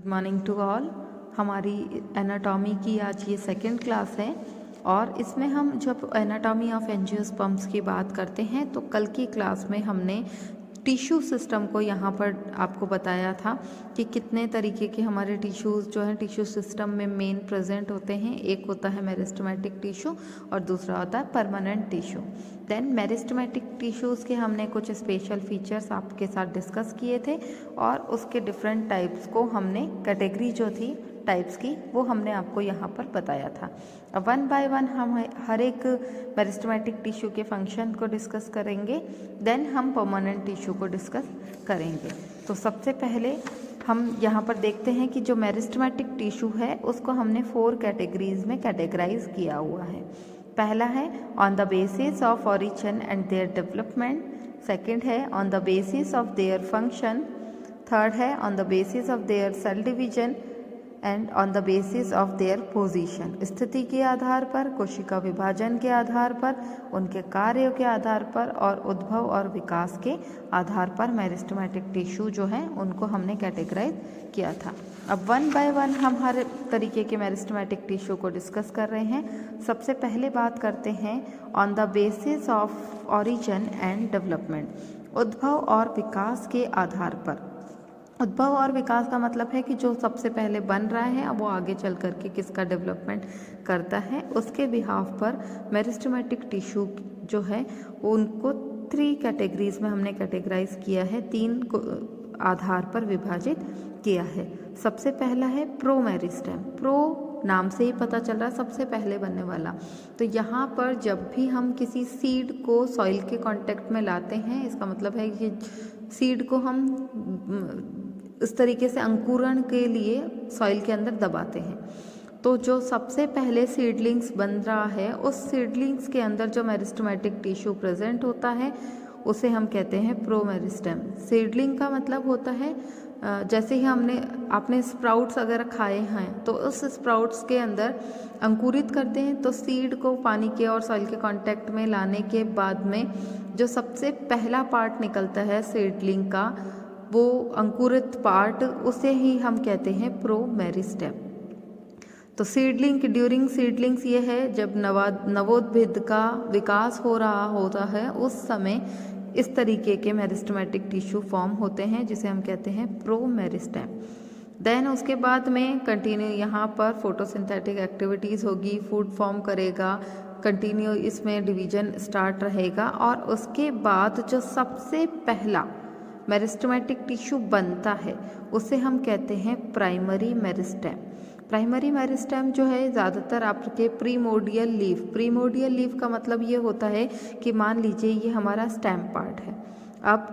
Good morning to all. हमारी anatomy की आज ये सेकंड क्लास है और इसमें हम जब एनाटॉमी ऑफ एंजियोस्पर्म्स की बात करते हैं तो कल की क्लास में हमने टिश्यू सिस्टम को यहाँ पर आपको बताया था कि कितने तरीके के हमारे टिश्यूज़ जो हैं टिश्यू सिस्टम में मेन प्रेजेंट होते हैं। एक होता है मेरिस्टेमेटिक टिश्यू और दूसरा होता है permanent tissue. Then meristematic tissues के हमने कुछ स्पेशल फीचर्स आपके साथ डिस्कस किए थे और उसके डिफरेंट टाइप्स को हमने कैटेगरी जो थी टाइप्स की वो हमने आपको यहाँ पर बताया था। अब वन बाय वन हम हर एक मेरिस्टेमेटिक टिश्यू के फंक्शन को डिस्कस करेंगे, देन हम परमानेंट टिश्यू को डिस्कस करेंगे। तो सबसे पहले हम यहाँ पर देखते हैं कि जो मेरिस्टेमेटिक टिश्यू है उसको हमने 4 कैटेगरीज में कैटेगराइज किया हुआ है। पहला है on the basis of origin and their development, second है on the basis of their function, third है on the basis of their cell division and on the basis of their position, स्थिति के आधार पर, कोशिका विभाजन के आधार पर, उनके कार्यों के आधार पर और उद्भव और विकास के आधार पर मेरिस्टेमेटिक टिश्यू जो है उनको हमने कैटेगराइज किया था। अब वन बाय वन हम हर तरीके के मेरिस्टेमेटिक टिश्यू को डिस्कस कर रहे हैं। सबसे पहले बात करते हैं on the basis of origin and development, उद्भव और विकास के आधार पर। उद्भव और विकास का मतलब है कि जो सबसे पहले बन रहा है अब वो आगे चल करके किसका डेवलपमेंट करता है, उसके बिहाफ पर मेरिस्टेमेटिक टिश्यू जो है उनको 3 कैटेगरीज में हमने कैटेगराइज किया है, 3 आधार पर विभाजित किया है। सबसे पहला है प्रो मेरिस्टेम। प्रो नाम से ही पता चल रहा है सबसे पहले बनने वाला। तो यहाँ पर जब भी हम किसी सीड को सॉइल के कांटेक्ट में लाते हैं इसका मतलब है कि सीड को हम इस तरीके से अंकुरण के लिए सॉइल के अंदर दबाते हैं। तो जो सबसे पहले सीडलिंग्स बन रहा है उस सीडलिंग्स के अंदर जो मेरिस्टेमेटिक टिश्यू प्रेजेंट होता है उसे हम कहते हैं प्रो मेरिस्टेम। सीडलिंग का मतलब होता है जैसे ही आपने स्प्राउट्स अगर खाए हैं तो उस स्प्राउट्स के अंदर अंकुरित करते हैं तो सीड को पानी के और सॉइल के कांटेक्ट में लाने के बाद में जो सबसे पहला पार्ट निकलता है सीडलिंग का वो अंकुरित पार्ट, उसे ही हम कहते हैं प्रो मेरिस्टेम। तो सीडलिंग ड्यूरिंग सीडलिंग्स ये है जब नवोद्भिद का विकास हो रहा होता है उस समय इस तरीके के मेरिस्टेमेटिक टिश्यू फॉर्म होते हैं जिसे हम कहते हैं प्रो मेरिस्टेम। देन उसके बाद में कंटिन्यू यहाँ पर फोटोसिंथेटिक एक्टिविटीज़ होगी, फूड फॉर्म करेगा, कंटिन्यू इसमें डिवीजन स्टार्ट रहेगा और उसके बाद जो सबसे पहला मेरिस्टेमेटिक टिश्यू बनता है उसे हम कहते हैं प्राइमरी मेरिस्टेम। प्राइमरी मेरिस्टेम जो है ज़्यादातर आपके प्रीमोडियल लीफ का मतलब ये होता है कि मान लीजिए ये हमारा स्टेम पार्ट है। अब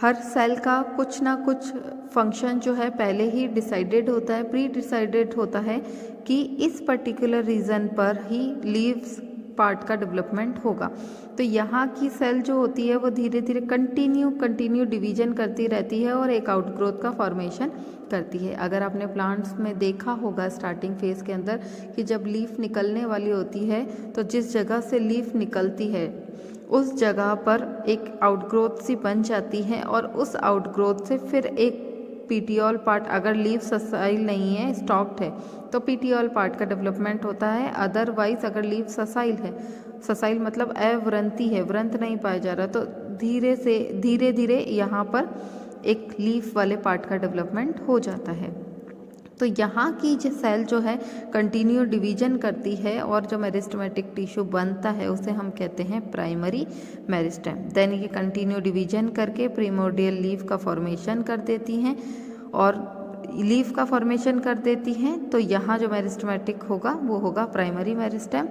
हर सेल का कुछ ना कुछ फंक्शन जो है पहले ही डिसाइडेड होता है, प्री डिसाइडेड होता है कि इस पर्टिकुलर रीजन पर ही लीव्स पार्ट का डेवलपमेंट होगा। तो यहाँ की सेल जो होती है वो धीरे धीरे कंटिन्यू डिवीजन करती रहती है और एक आउटग्रोथ का फॉर्मेशन करती है। अगर आपने प्लांट्स में देखा होगा स्टार्टिंग फेज के अंदर कि जब लीफ निकलने वाली होती है तो जिस जगह से लीफ निकलती है उस जगह पर एक आउटग्रोथ सी बन जाती है और उस आउटग्रोथ से फिर एक पीटियोल पार्ट, अगर लीफ ससाइल नहीं है स्टॉक्ड है तो पीटियोल पार्ट का डेवलपमेंट होता है। अदरवाइज अगर लीफ ससाइल है, ससाइल मतलब अव्रंती है, व्रंत नहीं पाया जा रहा, तो धीरे धीरे यहाँ पर एक लीफ वाले पार्ट का डेवलपमेंट हो जाता है। तो यहाँ की जो सेल जो है कंटिन्यू डिवीजन करती है और जो मेरिस्टेमेटिक टिश्यू बनता है उसे हम कहते हैं प्राइमरी मेरिस्टेम। देन ये कंटिन्यू डिवीजन करके प्रीमोडियल लीफ का फॉर्मेशन कर देती हैं और लीफ का फॉर्मेशन कर देती हैं। तो यहाँ जो मेरिस्टेमेटिक होगा वो होगा प्राइमरी मेरिस्टेम।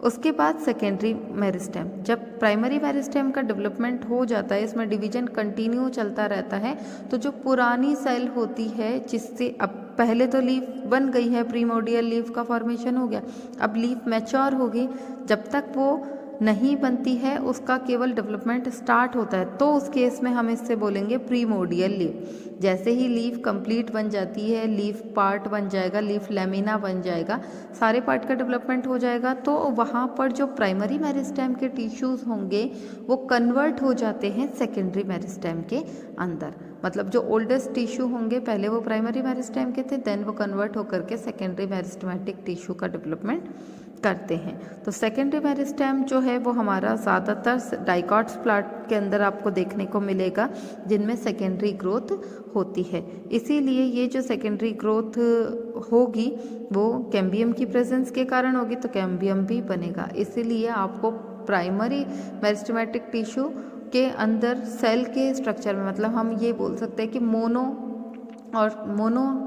उसके बाद सेकेंडरी मेरिस्टेम। जब प्राइमरी मेरिस्टेम का डेवलपमेंट हो जाता है, इसमें डिवीजन कंटिन्यू चलता रहता है, तो जो पुरानी सेल होती है जिससे अब पहले तो लीफ बन गई है, प्रीमोडियल लीफ का फॉर्मेशन हो गया, अब लीफ मैच्योर होगी, जब तक वो नहीं बनती है उसका केवल डेवलपमेंट स्टार्ट होता है, तो उस केस में हम इससे बोलेंगे प्रीमोडियल लीफ। जैसे ही लीफ कंप्लीट बन जाती है, लीफ पार्ट बन जाएगा, लीफ लेमिना बन जाएगा, सारे पार्ट का डेवलपमेंट हो जाएगा, तो वहाँ पर जो प्राइमरी मेरिस्टेम के टिश्यूज़ होंगे वो कन्वर्ट हो जाते हैं सेकेंडरी मेरिस्टेम के अंदर। मतलब जो ओल्डेस्ट टिश्यू होंगे पहले वो प्राइमरी मेरिस्टेम के थे, देन वो कन्वर्ट होकर के सेकेंडरी मेरिस्टेमेटिक टिश्यू का डेवलपमेंट करते हैं। तो सेकेंडरी मेरिस्टेम जो है वो हमारा ज़्यादातर डाइकॉट्स प्लांट के अंदर आपको देखने को मिलेगा, जिनमें सेकेंडरी ग्रोथ होती है। इसीलिए ये जो सेकेंडरी ग्रोथ होगी वो कैम्बियम की प्रेजेंस के कारण होगी, तो कैम्बियम भी बनेगा। इसीलिए आपको प्राइमरी मेरिस्टेमेटिक टिश्यू के अंदर सेल के स्ट्रक्चर में, मतलब हम ये बोल सकते हैं कि मोनो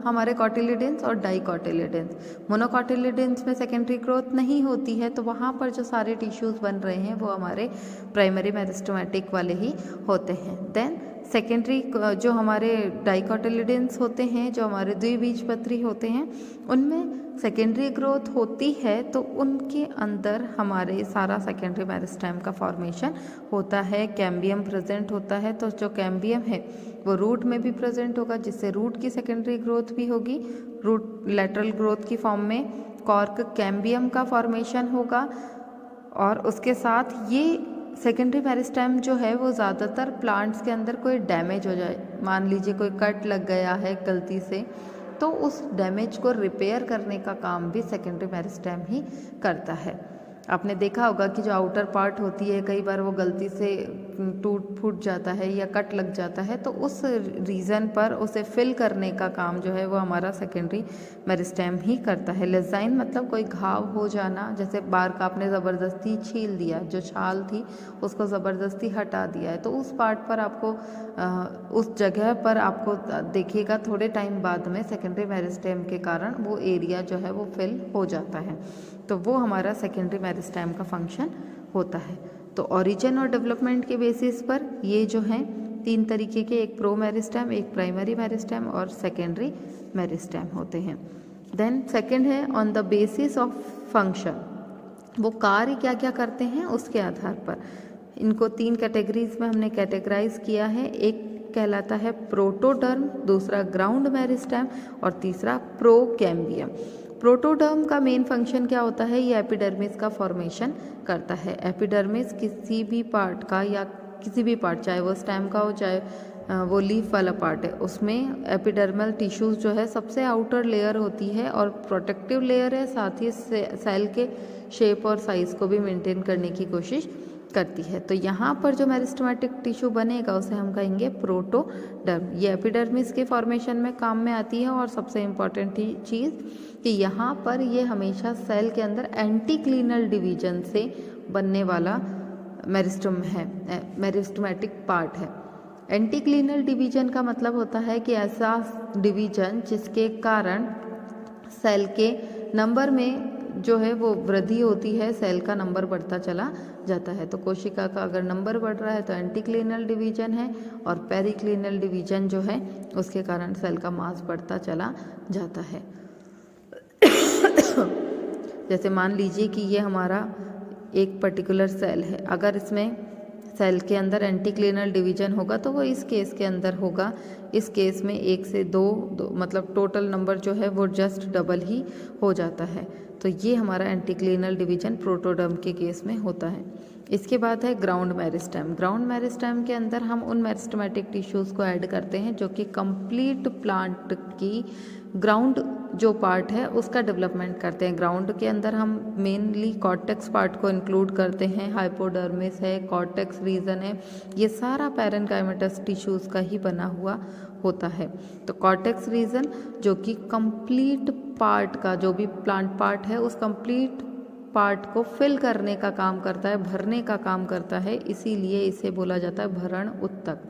हमारे कॉटिलिडेंस और डाइकॉटिलिडेंस। मोनोकॉटिलिडेंस में सेकेंडरी ग्रोथ नहीं होती है, तो वहाँ पर जो सारे टिश्यूज़ बन रहे हैं वो हमारे प्राइमरी मेरिस्टेमेटिक वाले ही होते हैं। देन सेकेंडरी जो हमारे डाइकॉटिलिडेंस होते हैं, जो हमारे द्विबीजपत्री होते हैं, उनमें सेकेंडरी ग्रोथ होती है, तो उनके अंदर हमारे सारा सेकेंडरी मेरिस्टेम का फॉर्मेशन होता है, कैम्बियम प्रेजेंट होता है। तो जो कैम्बियम है वो रूट में भी प्रेजेंट होगा, जिससे रूट की सेकेंडरी ग्रोथ भी होगी। रूट लेटरल ग्रोथ की फॉर्म में कॉर्क कैम्बियम का फॉर्मेशन होगा, और उसके साथ ये सेकेंडरी मेरिस्टेम जो है वो ज़्यादातर प्लांट्स के अंदर कोई डैमेज हो जाए, मान लीजिए कोई कट लग गया है गलती से, तो उस डैमेज को रिपेयर करने का काम भी सेकेंडरी मेरिस्टेम ही करता है। आपने देखा होगा कि जो आउटर पार्ट होती है कई बार वो गलती से टूट फूट जाता है या कट लग जाता है, तो उस रीज़न पर उसे फिल करने का काम जो है वो हमारा सेकेंडरी मेरिस्टेम ही करता है। लेजाइन मतलब कोई घाव हो जाना, जैसे बार का आपने ज़बरदस्ती छील दिया, जो छाल थी उसको ज़बरदस्ती हटा दिया है, तो उस पार्ट पर आपको उस जगह पर आपको देखिएगा थोड़े टाइम बाद में सेकेंडरी मेरिस्टेम के कारण वो एरिया जो है वो फिल हो जाता है, तो वो हमारा सेकेंडरी मेरिस्टेम का फंक्शन होता है। तो ओरिजिन और डेवलपमेंट के बेसिस पर ये जो हैं 3 तरीके के, एक प्रो मेरिस्टेम, एक प्राइमरी मेरिस्टेम और सेकेंडरी मेरिस्टेम होते हैं। देन सेकंड है on the basis of function, वो कार्य क्या क्या करते हैं उसके आधार पर इनको 3 कैटेगरीज में हमने कैटेगराइज किया है। एक कहलाता है प्रोटोडर्म, दूसरा ग्राउंड मेरिस्टेम और तीसरा प्रोकैम्बियम। प्रोटोडर्म का मेन फंक्शन क्या होता है, ये एपिडर्मिस का फॉर्मेशन करता है। एपिडर्मिस किसी भी पार्ट का या किसी भी पार्ट, चाहे वो स्टेम का हो चाहे वो लीफ वाला पार्ट है, उसमें एपिडर्मल टिश्यूज़ जो है सबसे आउटर लेयर होती है और प्रोटेक्टिव लेयर है, साथ ही सेल के शेप और साइज़ को भी मेंटेन करने की कोशिश करती है। तो यहाँ पर जो मेरिस्टेमेटिक टिश्यू बनेगा उसे हम कहेंगे प्रोटोडर्म। ये एपिडर्मिस के फॉर्मेशन में काम में आती है, और सबसे इम्पॉर्टेंट चीज़ कि यहाँ पर ये हमेशा सेल के अंदर एंटीक्लिनल डिवीजन से बनने वाला मेरिस्टम है, मेरिस्टेमेटिक पार्ट है। एंटीक्लिनल डिवीजन का मतलब होता है कि ऐसा डिवीजन जिसके कारण सेल के नंबर में जो है वो वृद्धि होती है, सेल का नंबर बढ़ता चला जाता है। तो कोशिका का अगर नंबर बढ़ रहा है तो एंटीक्लिनल डिवीजन है, और पेरिक्लिनल डिवीजन जो है उसके कारण सेल का मास बढ़ता चला जाता है। जैसे मान लीजिए कि ये हमारा एक पर्टिकुलर सेल है, अगर इसमें सेल के अंदर एंटीक्लिनल डिवीजन होगा तो वो इस केस के अंदर होगा। इस केस में 1 से 2 मतलब टोटल नंबर जो है वो जस्ट डबल ही हो जाता है। तो ये हमारा एंटीक्लिनल डिवीजन प्रोटोडर्म के केस में होता है। इसके बाद है ग्राउंड मेरिस्टेम। ग्राउंड मेरिस्टेम के अंदर हम उन मेरिस्टेमेटिक टिश्यूज़ को ऐड करते हैं जो कि कंप्लीट प्लांट की ग्राउंड जो पार्ट है उसका डेवलपमेंट करते हैं। ग्राउंड के अंदर हम मेनली कॉर्टेक्स पार्ट को इंक्लूड करते हैं, हाइपोडर्मिस है, कॉर्टेक्स रीजन है, ये सारा पैरेन्काइमेटस टिश्यूज़ का ही बना हुआ होता है। तो कॉर्टेक्स रीजन जो कि कंप्लीट पार्ट का, जो भी प्लांट पार्ट है उस कंप्लीट पार्ट को फिल करने का काम करता है, भरने का काम करता है, इसीलिए इसे बोला जाता है भरण उत्तक।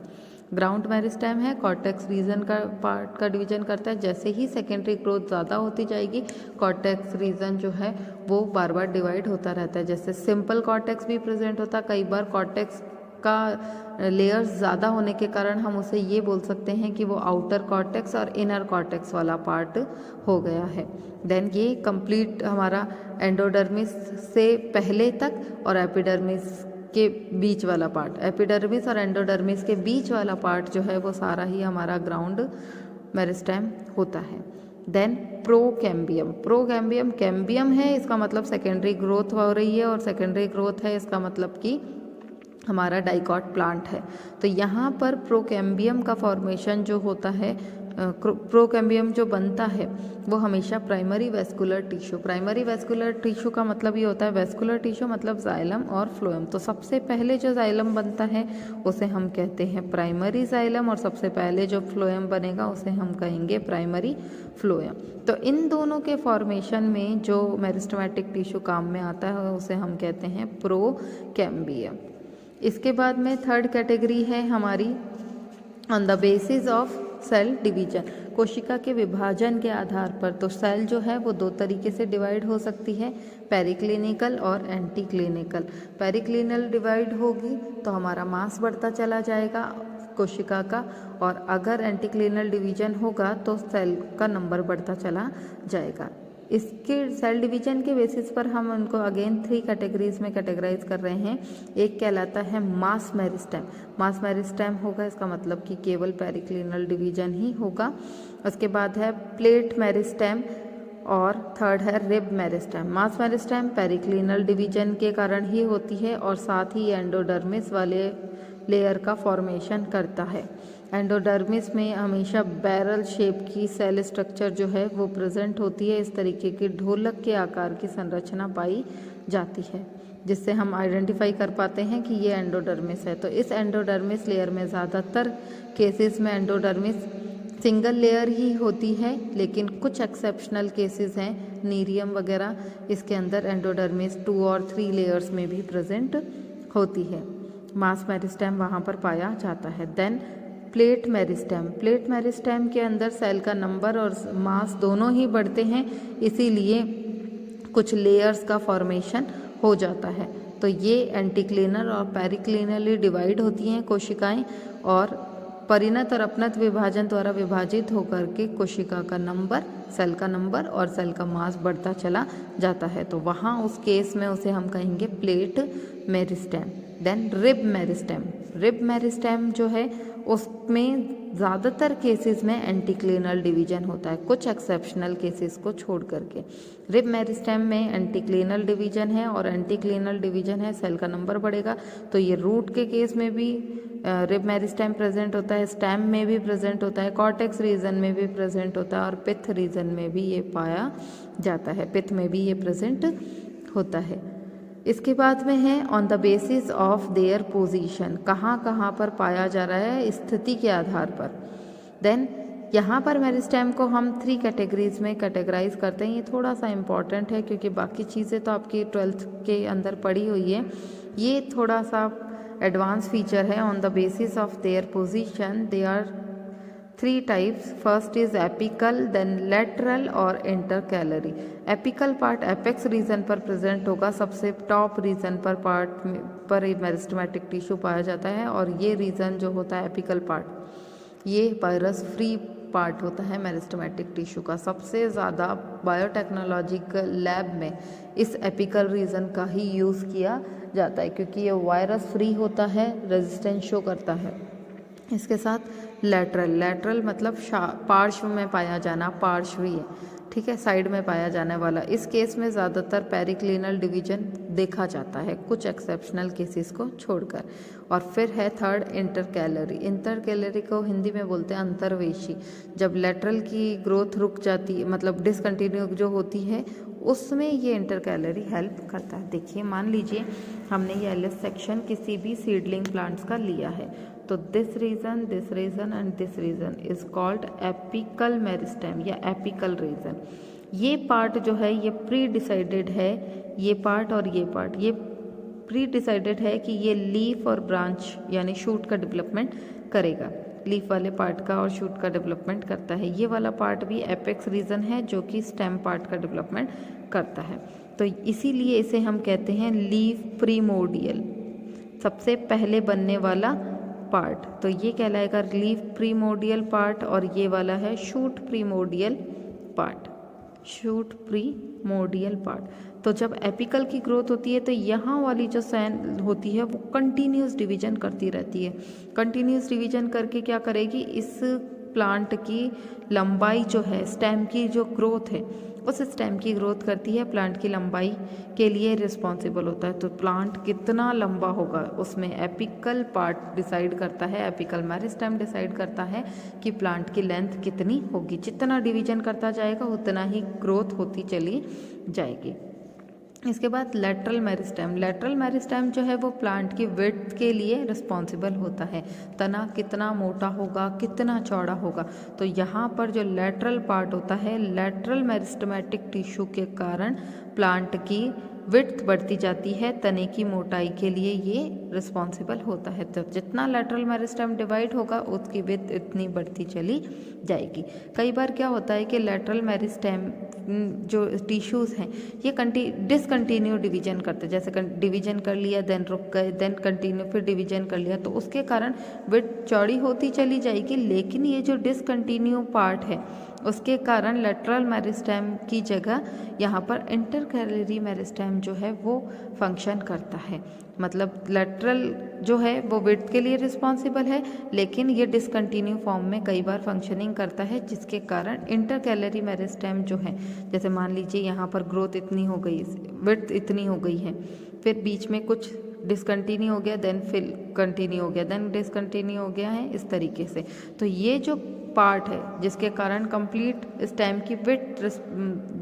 ग्राउंड मेरिस्टेम है, कॉर्टेक्स रीजन का पार्ट का डिवीजन करता है। जैसे ही सेकेंडरी ग्रोथ ज़्यादा होती जाएगी कॉर्टेक्स रीजन जो है वो बार बार डिवाइड होता रहता है। जैसे सिंपल कॉर्टेक्स भी प्रेजेंट होता है, कई बार कॉर्टेक्स का लेयर्स ज़्यादा होने के कारण हम उसे ये बोल सकते हैं कि वो आउटर कॉर्टेक्स और इनर कॉर्टेक्स वाला पार्ट हो गया है। देन ये कंप्लीट हमारा एंडोडर्मिस से पहले तक और एपिडर्मिस के बीच वाला पार्ट, एपिडर्मिस और एंडोडर्मिस के बीच वाला पार्ट जो है वो सारा ही हमारा ग्राउंड मेरिस्टेम होता है। Then procambium. प्रोकैम्बियम कैम्बियम है, इसका मतलब सेकेंडरी ग्रोथ हो रही है, और सेकेंडरी ग्रोथ है इसका मतलब कि हमारा डाइकॉट प्लांट है। तो यहाँ पर प्रोकैम्बियम का फॉर्मेशन जो होता है, प्रोकैम्बियम जो बनता है वो हमेशा primary vascular tissue, primary vascular tissue का मतलब ये होता है, वेस्कुलर टिश्यू मतलब जाइलम और फ्लोएम। तो सबसे पहले जो जाइलम बनता है उसे हम कहते हैं प्राइमरी जाइलम, और सबसे पहले जो फ्लोएम बनेगा उसे हम कहेंगे प्राइमरी फ्लोएम। तो इन दोनों के फॉर्मेशन में जो मेरिस्टेमेटिक टिश्यू काम में आता है उसे हम कहते हैं प्रोकैम्बियम। इसके बाद में थर्ड कैटेगरी है हमारी on the basis of cell division, कोशिका के विभाजन के आधार पर। तो सेल जो है वो दो तरीके से डिवाइड हो सकती है, पेरिक्लिनिकल और एंटी क्लिनिकल। पेरिक्लिनिकल डिवाइड होगी तो हमारा मास बढ़ता चला जाएगा कोशिका का, और अगर एंटी क्लिनिकल डिवीजन होगा तो सेल का नंबर बढ़ता चला जाएगा। इसके सेल डिवीजन के बेसिस पर हम उनको अगेन 3 कैटेगरीज में कैटेगराइज कर रहे हैं। एक कहलाता है मास मेरिस्टेम, मास मेरिस्टेम होगा, इसका मतलब कि केवल पेरिक्लिनल डिवीजन ही होगा। उसके बाद है प्लेट मेरिस्टेम, और थर्ड है रिब मेरिस्टेम। मास मेरिस्टेम पेरिक्लिनल डिवीजन के कारण ही होती है, और साथ ही एंडोडर्मिस वाले लेयर का फॉर्मेशन करता है। एंडोडर्मिस में हमेशा बैरल शेप की सेल स्ट्रक्चर जो है वो प्रेजेंट होती है। इस तरीके की ढोलक के आकार की संरचना पाई जाती है, जिससे हम आइडेंटिफाई कर पाते हैं कि ये एंडोडर्मिस है। तो इस एंडोडर्मिस लेयर में ज़्यादातर केसेस में एंडोडर्मिस सिंगल लेयर ही होती है, लेकिन कुछ एक्सेप्शनल केसेस हैं, नीरियम वगैरह, इसके अंदर एंडोडर्मिस 2 और 3 लेयर्स में भी प्रेजेंट होती है। मास मेरिस्टेम वहाँ पर पाया जाता है। Then plate meristem, plate meristem के अंदर सेल का नंबर और मास दोनों ही बढ़ते हैं, इसीलिए कुछ लेयर्स का फॉर्मेशन हो जाता है। तो ये एंटीक्लिनल और पेरिक्लिनली डिवाइड होती हैं कोशिकाएं, और परिणत और अपनत विभाजन द्वारा विभाजित होकर के कोशिका का नंबर, सेल का नंबर और सेल का मास बढ़ता चला जाता है। तो वहाँ उस केस में उसे हम कहेंगे plate meristem. Then rib meristem, rib meristem जो है उसमें ज़्यादातर केसेस में एंटीक्लिनल डिवीजन होता है, कुछ एक्सेप्शनल केसेस को छोड़ करके। रिब मेरिस्टेम में एंटीक्लिनल डिवीजन है, और एंटीक्लिनल डिवीजन है सेल का नंबर बढ़ेगा। तो ये रूट के केस में भी रिब मेरिस्टेम प्रेजेंट होता है, स्टेम में भी प्रेजेंट होता है, कॉर्टेक्स रीजन में भी प्रेजेंट होता है, और पिथ रीजन में भी ये पाया जाता है, पिथ में भी ये प्रेजेंट होता है। इसके बाद में है on the basis of their position, कहाँ कहाँ पर पाया जा रहा है स्थिति के आधार पर। देन यहाँ पर मेरिस्टेम को हम 3 कैटेगरीज में कैटेगराइज करते हैं। ये थोड़ा सा इम्पॉर्टेंट है क्योंकि बाकी चीज़ें तो आपकी 12th के अंदर पड़ी हुई है, ये थोड़ा सा एडवांस फीचर है। On the basis of their position they are 3 types. First is apical, then lateral और intercalary. Apical part apex region पर प्रेजेंट होगा, सबसे टॉप रीजन पर पार्ट पर मेरिस्टेमेटिक टिश्यू पाया जाता है, और ये रीजन जो होता है एपिकल पार्ट, ये वायरस फ्री पार्ट होता है मेरिस्टेमेटिक टिश्यू का। सबसे ज़्यादा बायोटेक्नोलॉजिकल लैब में इस एपिकल रीजन का ही यूज़ किया जाता है, क्योंकि ये वायरस फ्री होता है, रेजिस्टेंस शो करता है। इसके साथ लेटरल, लेटरल मतलब पार्श्व में पाया जाना, पार्श्वीय, ठीक है, साइड में पाया जाने वाला। इस केस में ज़्यादातर पेरिक्लिनल डिवीजन देखा जाता है, कुछ एक्सेप्शनल केसेस को छोड़कर। और फिर है थर्ड इंटरकैलरी। इंटरकैलरी को हिंदी में बोलते हैं अंतर्वेशी। जब लेटरल की ग्रोथ रुक जाती, मतलब डिसकंटिन्यू जो होती है, उसमें ये इंटरकैलरी हेल्प करता है। देखिए, मान लीजिए हमने ये एलिस सेक्शन किसी भी सीडलिंग प्लांट्स का लिया है, तो this region and this region is called apical meristem या एपिकल रीजन। ये पार्ट जो है ये प्री डिसाइडेड है, ये पार्ट और ये पार्ट, ये प्री डिसाइडेड है कि ये लीफ और ब्रांच यानी शूट का डेवलपमेंट करेगा, लीफ वाले पार्ट का और शूट का डेवलपमेंट करता है। ये वाला पार्ट भी एपेक्स रीजन है जो कि स्टेम पार्ट का डेवलपमेंट करता है। तो इसीलिए इसे हम कहते हैं लीफ प्रीमोडियल, सबसे पहले बनने वाला पार्ट। तो ये कहलाएगा लीफ प्रीमोडियल पार्ट, और ये वाला है shoot primordial part, shoot primordial part. तो जब एपिकल की ग्रोथ होती है तो यहाँ वाली जो सेल होती है वो कंटिन्यूस डिवीजन करती रहती है। कंटिन्यूस डिवीजन करके क्या करेगी, इस प्लांट की लंबाई जो है, स्टेम की जो ग्रोथ है, उस स्टेम की ग्रोथ करती है, प्लांट की लंबाई के लिए रिस्पॉन्सिबल होता है। तो प्लांट कितना लंबा होगा उसमें एपिकल पार्ट डिसाइड करता है, एपिकल मेरिस्टेम डिसाइड करता है कि प्लांट की लेंथ कितनी होगी। जितना डिवीजन करता जाएगा उतना ही ग्रोथ होती चली जाएगी। इसके बाद लेटरल मेरिस्टेम। लेटरल मेरिस्टेम जो है वो प्लांट की विड्थ के लिए रिस्पॉन्सिबल होता है। तना कितना मोटा होगा, कितना चौड़ा होगा। तो यहाँ पर जो लेटरल पार्ट होता है, लेटरल मेरिस्टेमेटिक टिश्यू के कारण प्लांट की विड्थ बढ़ती जाती है, तने की मोटाई के लिए ये रिस्पॉन्सिबल होता है। तो जितना लेटरल मेरिस्टेम डिवाइड होगा उसकी विड्थ इतनी बढ़ती चली जाएगी। कई बार क्या होता है कि लेटरल मेरिस्टेम जो टिश्यूज़ हैं ये डिसकंटिन्यू डिवीजन करते हैं, जैसे डिवीजन कर लिया देन रुक गए, देन कंटिन्यू फिर डिवीजन कर लिया, तो उसके कारण विड्थ चौड़ी होती चली जाएगी। लेकिन ये जो डिसकंटिन्यू पार्ट है उसके कारण लेटरल मेरिस्टेम की जगह यहाँ पर इंटरकैलरी मेरिस्टेम जो है वो फंक्शन करता है। मतलब लेटरल जो है वो विड्थ के लिए रिस्पॉन्सिबल है, लेकिन ये डिसकंटिन्यू फॉर्म में कई बार फंक्शनिंग करता है, जिसके कारण इंटरकैलरी मेरिस्टेम जो है, जैसे मान लीजिए यहाँ पर ग्रोथ इतनी हो गई, विड्थ इतनी हो गई है, फिर बीच में कुछ डिसकंटिन्यू हो गया, देन फिर कंटिन्यू हो गया, देन डिसकंटिन्यू हो गया है, इस तरीके से। तो ये जो पार्ट है जिसके कारण कंप्लीट स्टेम की विड्थ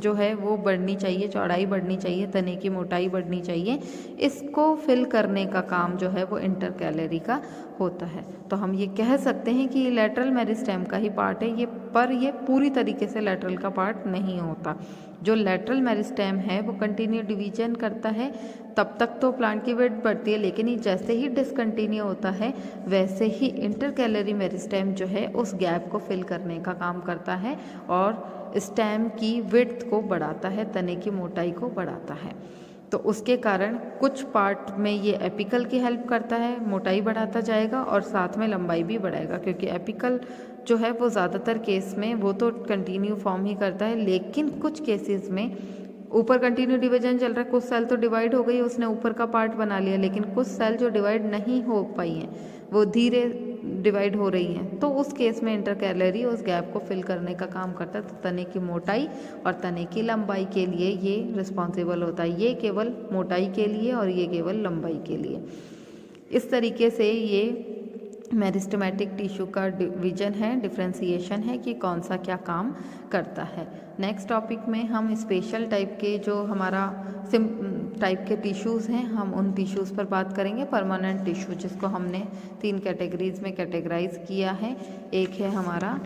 जो है वो बढ़नी चाहिए, चौड़ाई बढ़नी चाहिए, तने की मोटाई बढ़नी चाहिए, इसको फिल करने का काम जो है वो इंटरकैलरी का होता है। तो हम ये कह सकते हैं कि ये लेटरल मेरिस्टेम का ही पार्ट है ये, पर ये पूरी तरीके से लेटरल का पार्ट नहीं होता। जो लेटरल मेरिस्टेम है वो कंटिन्यू डिवीजन करता है, तब तक तो प्लांट की विड्थ बढ़ती है, लेकिन ये जैसे ही डिसकंटिन्यू होता है वैसे ही इंटरकैलरी मेरिस्टेम जो है उस गैप को फिल करने का काम करता है और स्टेम की विड्थ को बढ़ाता है, तने की मोटाई को बढ़ाता है। तो उसके कारण कुछ पार्ट में ये एपिकल की हेल्प करता है, मोटाई बढ़ाता जाएगा और साथ में लंबाई भी बढ़ाएगा, क्योंकि एपिकल जो है वो ज़्यादातर केस में वो तो कंटिन्यू फॉर्म ही करता है, लेकिन कुछ केसेस में ऊपर कंटिन्यू डिवीजन चल रहा है, कुछ सेल तो डिवाइड हो गई, उसने ऊपर का पार्ट बना लिया, लेकिन कुछ सेल जो डिवाइड नहीं हो पाई हैं वो धीरे डिवाइड हो रही हैं, तो उस केस में इंटरकैलरी उस गैप को फिल करने का काम करता है। तो तने की मोटाई और तने की लंबाई के लिए ये रिस्पॉन्सिबल होता है। ये केवल मोटाई के लिए और ये केवल लंबाई के लिए। इस तरीके से ये मेरिस्टेमेटिक टिश्यू का डिवीजन है, डिफ्रेंसिएशन है कि कौन सा क्या काम करता है। नेक्स्ट टॉपिक में हम स्पेशल टाइप के जो हमारा टाइप के टिश्यूज़ हैं हम उन टिश्यूज़ पर बात करेंगे। परमानेंट टिश्यू जिसको हमने 3 कैटेगरीज में कैटेगराइज किया है, एक है हमारा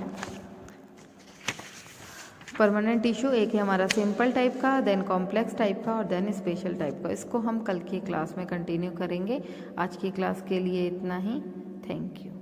परमानेंट टिश्यू, एक है हमारा सिंपल टाइप का, देन कॉम्प्लेक्स टाइप का और देन स्पेशल टाइप का। इसको हम कल की क्लास में कंटिन्यू करेंगे। आज की क्लास के लिए इतना ही। Thank you.